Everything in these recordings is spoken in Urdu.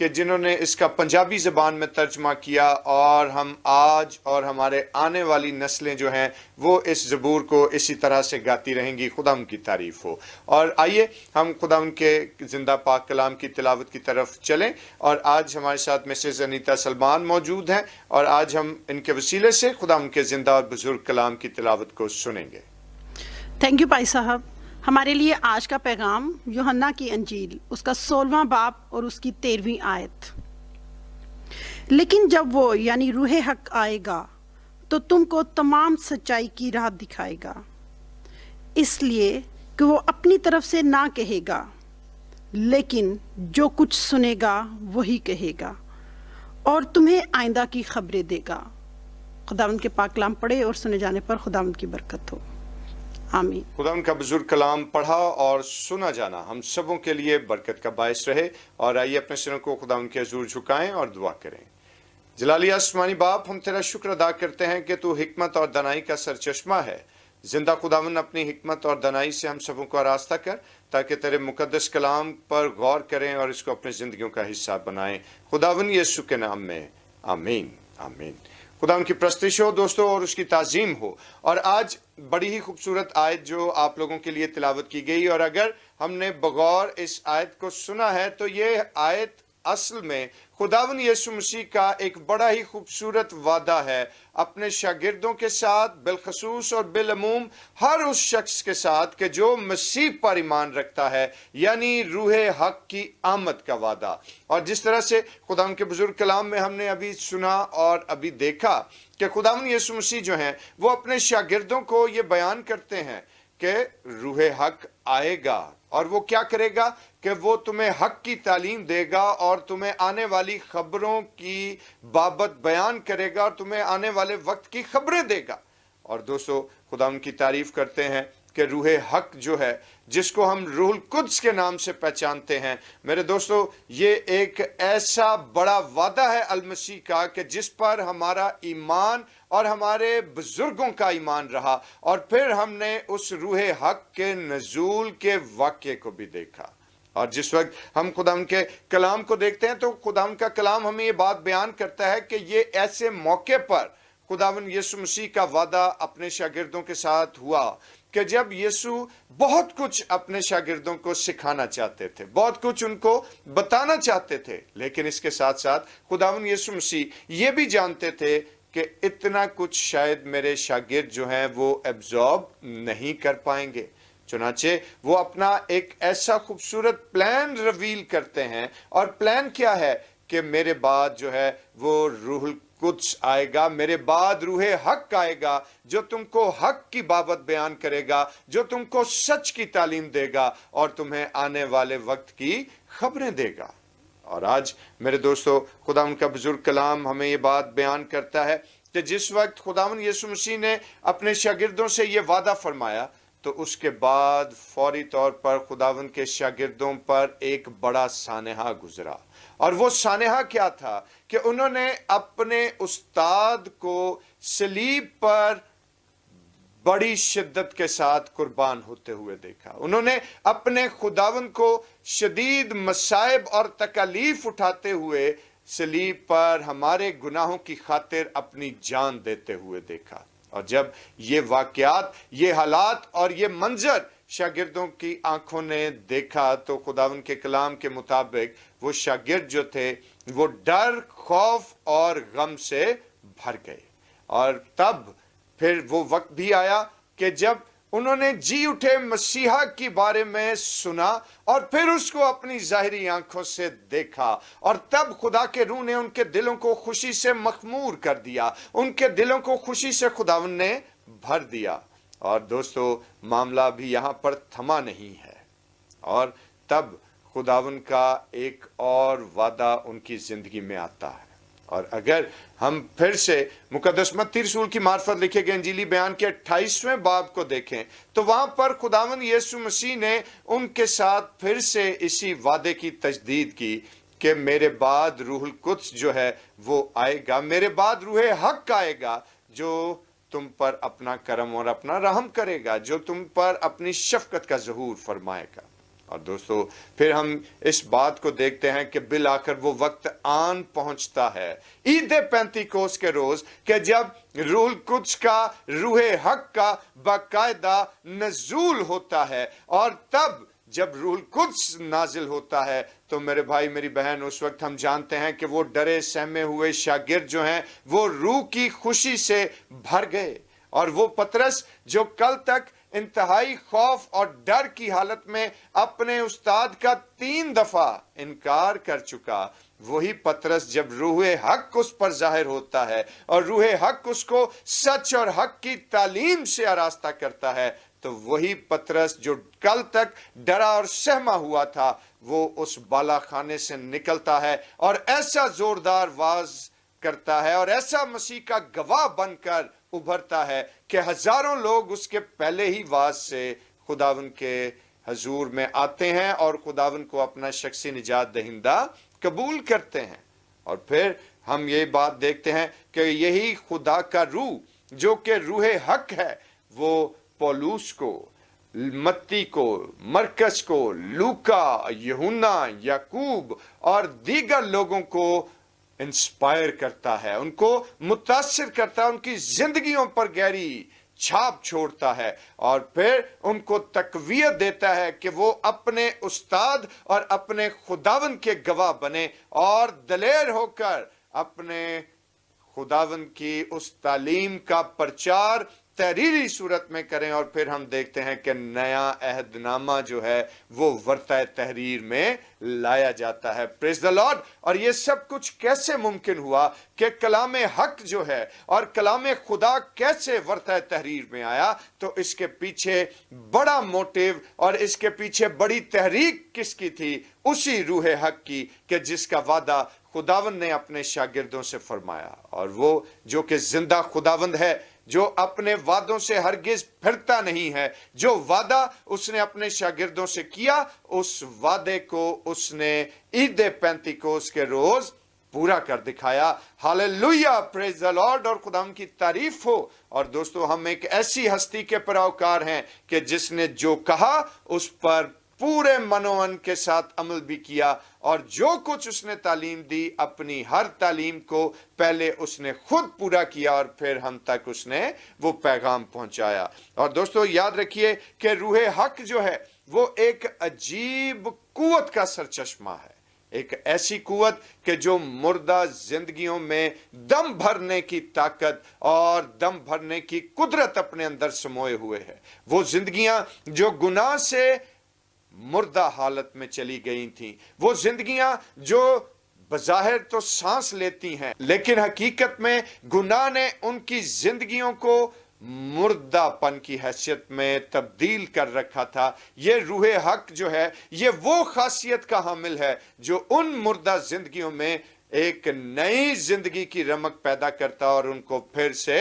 کہ جنہوں نے اس کا پنجابی زبان میں ترجمہ کیا، اور ہم آج اور ہمارے آنے والی نسلیں جو ہیں وہ اس زبور کو اسی طرح سے گاتی رہیں گی۔ خدا ان کی تعریف ہو۔ اور آئیے ہم خدا ان کے زندہ پاک کلام کی تلاوت کی طرف چلیں، اور آج ہمارے ساتھ مسز انیتا سلمان موجود ہیں، اور آج ہم ان کے وسیلے سے خدا ان کے زندہ اور بزرگ کلام کی تلاوت کو سنیں گے۔ تھینک یو بھائی صاحب۔ ہمارے لیے آج کا پیغام یوحنا کی انجیل، اس کا 16واں باب اور اس کی 13ویں آیت۔ لیکن جب وہ یعنی روح حق آئے گا تو تم کو تمام سچائی کی راہ دکھائے گا، اس لیے کہ وہ اپنی طرف سے نہ کہے گا، لیکن جو کچھ سنے گا وہی کہے گا، اور تمہیں آئندہ کی خبریں دے گا۔ خداوند کے پاک کلام پڑھے اور سنے جانے پر خداوند کی برکت ہو، آمین۔ خدا ان کا بزرگ کلام پڑھا اور سنا جانا ہم سبوں کے لیے برکت کا باعث رہے، اور آئیے اپنے سروں کو خدا ان کے حضور جھکائیں اور دعا کریں۔ جلالی آسمانی باپ، ہم تیرا شکر ادا کرتے ہیں کہ تو حکمت اور دانائی کا سرچشمہ ہے۔ زندہ خداوند اپنی حکمت اور دانائی سے ہم سبوں کو آراستہ کر، تاکہ تیرے مقدس کلام پر غور کریں اور اس کو اپنی زندگیوں کا حصہ بنائیں، خداوند یسوع کے نام میں، آمین آمین۔ خدا ان کی پرستش ہو دوستو، اور اس کی تعظیم ہو۔ اور آج بڑی ہی خوبصورت آیت جو آپ لوگوں کے لیے تلاوت کی گئی، اور اگر ہم نے بغور اس آیت کو سنا ہے تو یہ آیت اصل میں خداوند یسوع مسیح کا ایک بڑا ہی خوبصورت وعدہ ہے اپنے شاگردوں کے ساتھ، بالخصوص اور بالعموم ہر اس شخص کے ساتھ کہ جو مسیح پر ایمان رکھتا ہے، یعنی روح حق کی آمد کا وعدہ۔ اور جس طرح سے خداوند کے بزرگ کلام میں ہم نے ابھی سنا اور ابھی دیکھا کہ خداوند یسوع مسیح جو ہیں وہ اپنے شاگردوں کو یہ بیان کرتے ہیں کہ روح حق آئے گا، اور وہ کیا کرے گا کہ وہ تمہیں حق کی تعلیم دے گا، اور تمہیں آنے والی خبروں کی بابت بیان کرے گا، اور تمہیں آنے والے وقت کی خبریں دے گا۔ اور دوستو، خدا ان کی تعریف کرتے ہیں کہ روح حق جو ہے، جس کو ہم روح القدس کے نام سے پہچانتے ہیں، میرے دوستو یہ ایک ایسا بڑا وعدہ ہے المسیح کا کہ جس پر ہمارا ایمان اور ہمارے بزرگوں کا ایمان رہا، اور پھر ہم نے اس روح حق کے نزول کے واقعے کو بھی دیکھا۔ اور جس وقت ہم خدا ان کے کلام کو دیکھتے ہیں تو خدا ان کا کلام ہمیں یہ بات بیان کرتا ہے کہ یہ ایسے موقع پر خداوند یسوع مسیح کا وعدہ اپنے شاگردوں کے ساتھ ہوا کہ جب یسوع بہت کچھ اپنے شاگردوں کو سکھانا چاہتے تھے، بہت کچھ ان کو بتانا چاہتے تھے، لیکن اس کے ساتھ ساتھ خداوند یسوع مسیح یہ بھی جانتے تھے کہ اتنا کچھ شاید میرے شاگرد جو ہیں وہ ایبزارب نہیں کر پائیں گے۔ چنانچہ وہ اپنا ایک ایسا خوبصورت پلان ریویل کرتے ہیں، اور پلان کیا ہے کہ میرے بعد جو ہے وہ روح القدس آئے گا، میرے بعد روح حق آئے گا، جو تم کو حق کی بابت بیان کرے گا، جو تم کو سچ کی تعلیم دے گا، اور تمہیں آنے والے وقت کی خبریں دے گا۔ اور آج میرے دوستو، خدا ان کا بزرگ کلام ہمیں یہ بات بیان کرتا ہے کہ جس وقت خداوند یسوع مسیح نے اپنے شاگردوں سے یہ وعدہ فرمایا تو اس کے بعد فوری طور پر خداوند کے شاگردوں پر ایک بڑا سانحہ گزرا، اور وہ سانحہ کیا تھا کہ انہوں نے اپنے استاد کو صلیب پر بڑی شدت کے ساتھ قربان ہوتے ہوئے دیکھا۔ انہوں نے اپنے خداوند کو شدید مصائب اور تکالیف اٹھاتے ہوئے صلیب پر ہمارے گناہوں کی خاطر اپنی جان دیتے ہوئے دیکھا۔ اور جب یہ واقعات، یہ حالات اور یہ منظر شاگردوں کی آنکھوں نے دیکھا تو خداوند کے کلام کے مطابق وہ شاگرد جو تھے وہ ڈر، خوف اور غم سے بھر گئے۔ اور تب پھر وہ وقت بھی آیا کہ جب انہوں نے جی اٹھے مسیحا کے بارے میں سنا، اور پھر اس کو اپنی ظاہری آنکھوں سے دیکھا، اور تب خدا کے روح نے ان کے دلوں کو خوشی سے مخمور کر دیا، ان کے دلوں کو خوشی سے خداوند نے بھر دیا۔ اور دوستو، معاملہ بھی یہاں پر تھما نہیں ہے، اور تب خداوند کا ایک اور وعدہ ان کی زندگی میں آتا ہے۔ اور اگر ہم پھر سے مقدس متی رسول کی معرفت لکھے گئے انجیلی بیان کے 28ویں باب کو دیکھیں تو وہاں پر خداوند یسوع مسیح نے ان کے ساتھ پھر سے اسی وعدے کی تجدید کی کہ میرے بعد روح القدس جو ہے وہ آئے گا، میرے بعد روح حق آئے گا، جو تم پر اپنا کرم اور اپنا رحم کرے گا، جو تم پر اپنی شفقت کا ظہور فرمائے گا۔ اور دوستو پھر ہم اس بات کو دیکھتے ہیں کہ بالآخر وہ وقت آن پہنچتا ہے عید پینتیکوس کے روز کہ جب روح القدس کا روح حق کا باقاعدہ نزول ہوتا ہے، اور تب جب روح القدس نازل ہوتا ہے تو میرے بھائی میری بہن اس وقت ہم جانتے ہیں کہ وہ ڈرے سہمے ہوئے شاگرد جو ہیں وہ روح کی خوشی سے بھر گئے، اور وہ پطرس جو کل تک انتہائی خوف اور ڈر کی حالت میں اپنے استاد کا 3 دفعہ انکار کر چکا، وہی پطرس جب روح حق اس پر ظاہر ہوتا ہے اور روح حق اس کو سچ اور حق کی تعلیم سے آراستہ کرتا ہے، تو وہی پطرس جو کل تک ڈرا اور سہما ہوا تھا وہ اس بالا خانے سے نکلتا ہے اور ایسا زوردار واز کرتا ہے اور ایسا مسیح کا گواہ بن کر ابھرتا ہے کہ ہزاروں لوگ اس کے پہلے ہی واز سے خداوند کے حضور میں آتے ہیں اور خداوند کو اپنا شخصی نجات دہندہ قبول کرتے ہیں۔ اور پھر ہم یہ بات دیکھتے ہیں کہ یہی خدا کا روح جو کہ روح حق ہے وہ پولوس کو، متی کو، مرکز کو، لوکا، یوحنا، یعقوب اور دیگر لوگوں کو انسپائر کرتا ہے، ان کو متاثر کرتا ہے، ان کی زندگیوں پر گہری چھاپ چھوڑتا ہے، اور پھر ان کو تقویت دیتا ہے کہ وہ اپنے استاد اور اپنے خداوند کے گواہ بنے اور دلیر ہو کر اپنے خداوند کی اس تعلیم کا پرچار تحریری صورت میں کریں۔ اور پھر ہم دیکھتے ہیں کہ نیا عہد نامہ جو ہے وہ ورثہ تحریر میں لایا جاتا ہے۔ پریز دی لارڈ۔ اور یہ سب کچھ کیسے ممکن ہوا کہ کلام حق جو ہے اور کلام خدا کیسے ورثہ تحریر میں آیا؟ تو اس کے پیچھے بڑا موٹیو اور اس کے پیچھے بڑی تحریک کس کی تھی؟ اسی روح حق کی، کہ جس کا وعدہ خداوند نے اپنے شاگردوں سے فرمایا، اور وہ جو کہ زندہ خداوند ہے، جو اپنے وعدوں سے ہرگز پھرتا نہیں ہے، جو وعدہ اس نے اپنے شاگردوں سے کیا اس وعدے کو اس نے عید پینتیکوس کے روز پورا کر دکھایا۔ ہاللویا، پریز دی لارڈ، اور خداوند کی تعریف ہو۔ اور دوستو ہم ایک ایسی ہستی کے پیروکار ہیں کہ جس نے جو کہا اس پر پورے منوان کے ساتھ عمل بھی کیا، اور جو کچھ اس نے تعلیم دی اپنی ہر تعلیم کو پہلے اس نے خود پورا کیا اور پھر ہم تک اس نے وہ پیغام پہنچایا۔ اور دوستو یاد رکھیے کہ روح حق جو ہے وہ ایک عجیب قوت کا سرچشمہ ہے، ایک ایسی قوت کہ جو مردہ زندگیوں میں دم بھرنے کی طاقت اور دم بھرنے کی قدرت اپنے اندر سموئے ہوئے ہے۔ وہ زندگیاں جو گناہ سے مردہ حالت میں چلی گئی تھیں، وہ زندگیاں جو بظاہر تو سانس لیتی ہیں لیکن حقیقت میں گناہ نے ان کی زندگیوں کو مردہ پن کی حیثیت میں تبدیل کر رکھا تھا، یہ روح حق جو ہے یہ وہ خاصیت کا حامل ہے جو ان مردہ زندگیوں میں ایک نئی زندگی کی رمق پیدا کرتا اور ان کو پھر سے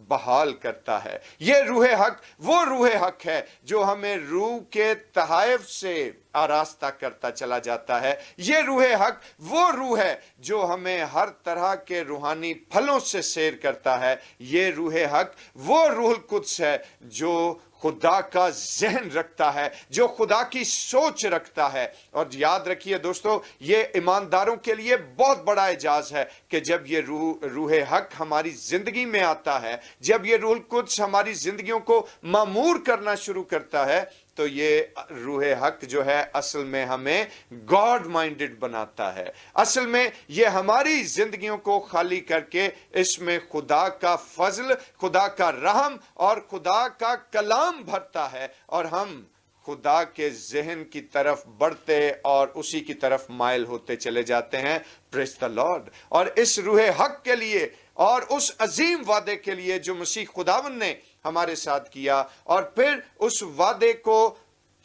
بحال کرتا ہے۔ یہ روح حق وہ روح حق ہے جو ہمیں روح کے تحائف سے آراستہ کرتا چلا جاتا ہے۔ یہ روح حق وہ روح ہے جو ہمیں ہر طرح کے روحانی پھلوں سے سیر کرتا ہے۔ یہ روح حق وہ روح القدس ہے جو خدا کا ذہن رکھتا ہے، جو خدا کی سوچ رکھتا ہے۔ اور یاد رکھیے دوستو یہ ایمانداروں کے لیے بہت بڑا اعزاز ہے کہ جب یہ روح حق ہماری زندگی میں آتا ہے، جب یہ روح القدس ہماری زندگیوں کو معمور کرنا شروع کرتا ہے، تو یہ روح حق جو ہے اصل میں ہمیں گاڈ مائنڈڈ بناتا ہے۔ اصل میں یہ ہماری زندگیوں کو خالی کر کے اس میں خدا کا فضل، خدا کا رحم اور خدا کا کلام بھرتا ہے، اور ہم خدا کے ذہن کی طرف بڑھتے اور اسی کی طرف مائل ہوتے چلے جاتے ہیں۔ پریز دی لارڈ۔ اور اس روح حق کے لیے اور اس عظیم وعدے کے لیے جو مسیح خداوند نے ہمارے ساتھ کیا اور پھر اس وعدے کو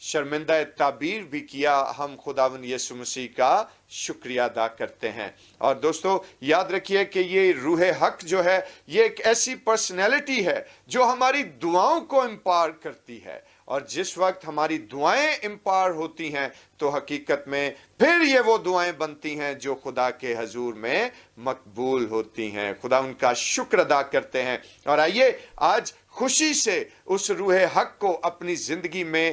شرمندہ تعبیر بھی کیا، ہم خداوند یسوع مسیح کا شکریہ ادا کرتے ہیں۔ اور دوستو یاد رکھیے کہ یہ روح حق جو ہے یہ ایک ایسی پرسنالٹی ہے جو ہماری دعاؤں کو امپار کرتی ہے، اور جس وقت ہماری دعائیں امپار ہوتی ہیں تو حقیقت میں پھر یہ وہ دعائیں بنتی ہیں جو خدا کے حضور میں مقبول ہوتی ہیں۔ خدا ان کا شکر ادا کرتے ہیں، اور آئیے آج خوشی سے اس روح حق کو اپنی زندگی میں